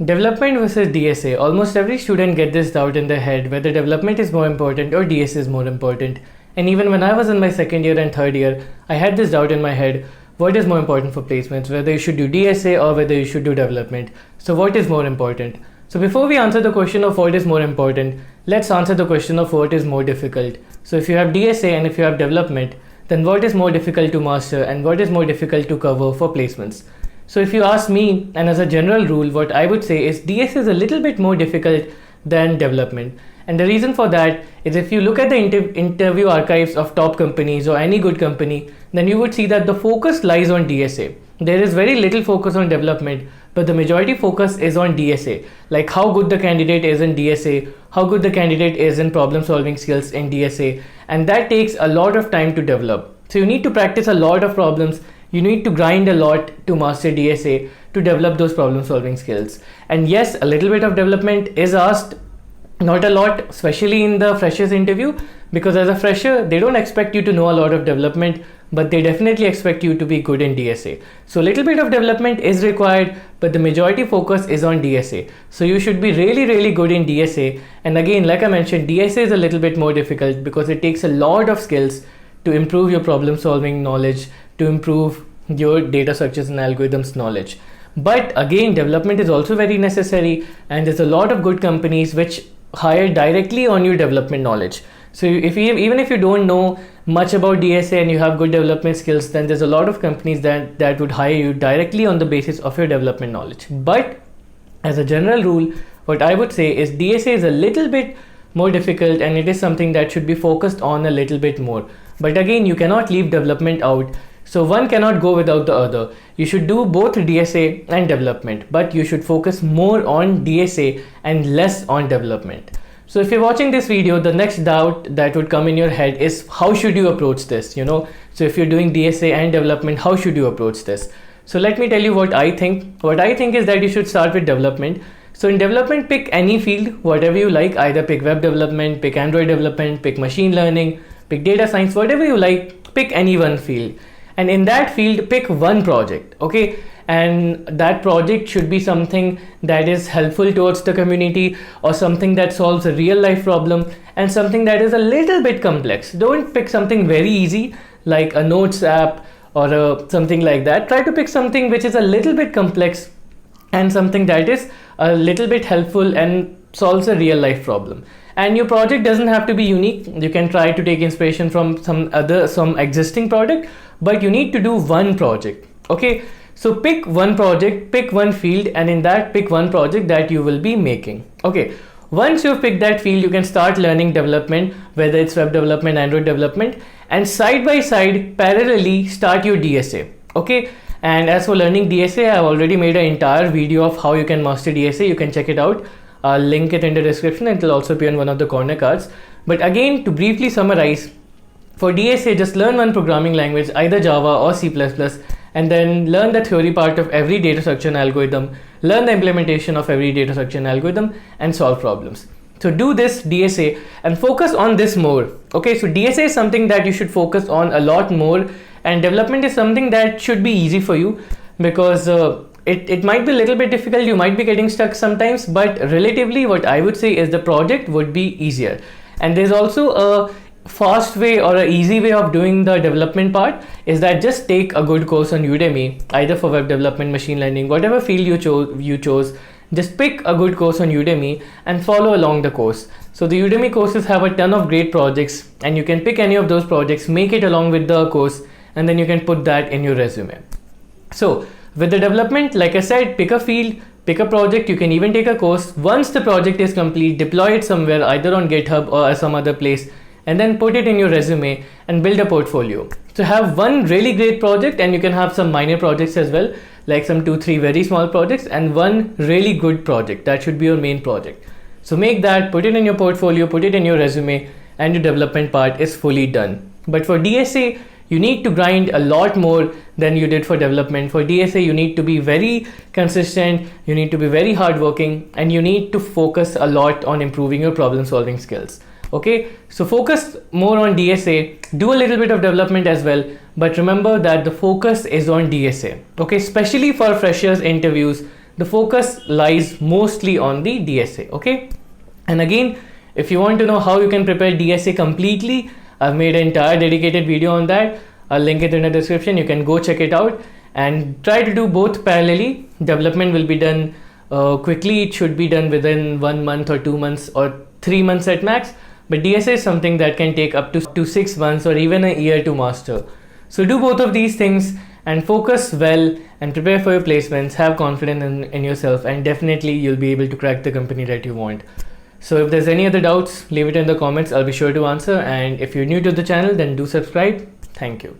Development versus DSA. Almost every student gets this doubt in their head whether development is more important or DSA is more important. And even when I was in my second year and third year, I had this doubt in my head, what is more important for placements, whether you should do DSA or whether you should do development. So what is more important? So before we answer the question of what is more important, let's answer the question of what is more difficult. So if you have DSA and if you have development, then what is more difficult to master and what is more difficult to cover for placements? So if you ask me, and as a general rule, what I would say is DSA is a little bit more difficult than development. And the reason for that is if you look at the interview archives of top companies or any good company, then you would see that the focus lies on DSA. There is very little focus on development, but the majority focus is on DSA. Like how good the candidate is in DSA, how good the candidate is in problem solving skills in DSA. And that takes a lot of time to develop. So you need to practice a lot of problems. You need to grind a lot to master DSA to develop those problem solving skills. And yes, a little bit of development is asked, not a lot, especially in the freshers interview, because as a fresher, they don't expect you to know a lot of development, but they definitely expect you to be good in DSA. So a little bit of development is required, but the majority focus is on DSA. So you should be really good in DSA. And again, like I mentioned, DSA is a little bit more difficult because it takes a lot of skills to improve your problem solving knowledge, to improve your data structures and algorithms knowledge. But again, development is also very necessary, and there's a lot of good companies which hire directly on your development knowledge. So even if you don't know much about DSA and you have good development skills, then there's a lot of companies that would hire you directly on the basis of your development knowledge. But as a general rule, what I would say is DSA is a little bit more difficult and it is something that should be focused on a little bit more. But again, you cannot leave development out. So one cannot go without the other. You should do both DSA and development, but you should focus more on DSA and less on development. So if you're watching this video, the next doubt that would come in your head is how should you approach this? So if you're doing DSA and development, how should you approach this? So let me tell you what I think. What I think is that you should start with development. So in development, pick any field, whatever you like. Either pick web development, pick Android development, pick machine learning, pick data science, whatever you like, pick any one field. And in that field, pick one project, okay? And that project should be something that is helpful towards the community or something that solves a real life problem and something that is a little bit complex. Don't pick something very easy like a notes app or something like that. Try to pick something which is a little bit complex and something that is a little bit helpful and solves a real life problem. And your project doesn't have to be unique. You can try to take inspiration from some existing product, but you need to do one project, okay? So pick one project, pick one field, and in that pick one project that you will be making, okay? Once you've picked that field, you can start learning development, whether it's web development, Android development, and side by side, parallelly start your DSA, okay? And as for learning DSA, I've already made an entire video of how you can master DSA. You can check it out. I'll link it in the description. It will also be on one of the corner cards. But again, to briefly summarize, for DSA, just learn one programming language, either Java or C++, and then learn the theory part of every data structure and algorithm, learn the implementation of every data structure and algorithm, and solve problems. So do this DSA and focus on this more. Okay, so DSA is something that you should focus on a lot more, and development is something that should be easy for you because it might be a little bit difficult. You might be getting stuck sometimes, but relatively what I would say is the project would be easier. And there's also a fast way or an easy way of doing the development part is that just take a good course on Udemy, either for web development, machine learning, whatever field you chose, just pick a good course on Udemy and follow along the course. So the Udemy courses have a ton of great projects and you can pick any of those projects, make it along with the course, and then you can put that in your resume. So with the development, like I said, pick a field, pick a project. You can even take a course. Once the project is complete, deploy it somewhere, either on GitHub or some other place, and then put it in your resume and build a portfolio. So have one really great project, and you can have some minor projects as well, like some 2-3 very small projects, and one really good project. That should be your main project. So make that, put it in your portfolio, put it in your resume, and your development part is fully done. But for DSA, you need to grind a lot more than you did for development. For DSA, you need to be very consistent, you need to be very hardworking, and you need to focus a lot on improving your problem solving skills. Okay, so focus more on DSA, do a little bit of development as well, but remember that the focus is on DSA. Okay, especially for freshers interviews, the focus lies mostly on the DSA. Okay, and again, if you want to know how you can prepare DSA completely, I've made an entire dedicated video on that. I'll link it in the description. You can go check it out and try to do both parallelly. Development will be done quickly. It should be done within 1 month or 2 months or 3 months at max. But DSA is something that can take up to 6 months or even a year to master. So do both of these things and focus well and prepare for your placements. Have confidence in yourself, and definitely you'll be able to crack the company that you want. So if there's any other doubts, leave it in the comments. I'll be sure to answer. And if you're new to the channel, then do subscribe. Thank you.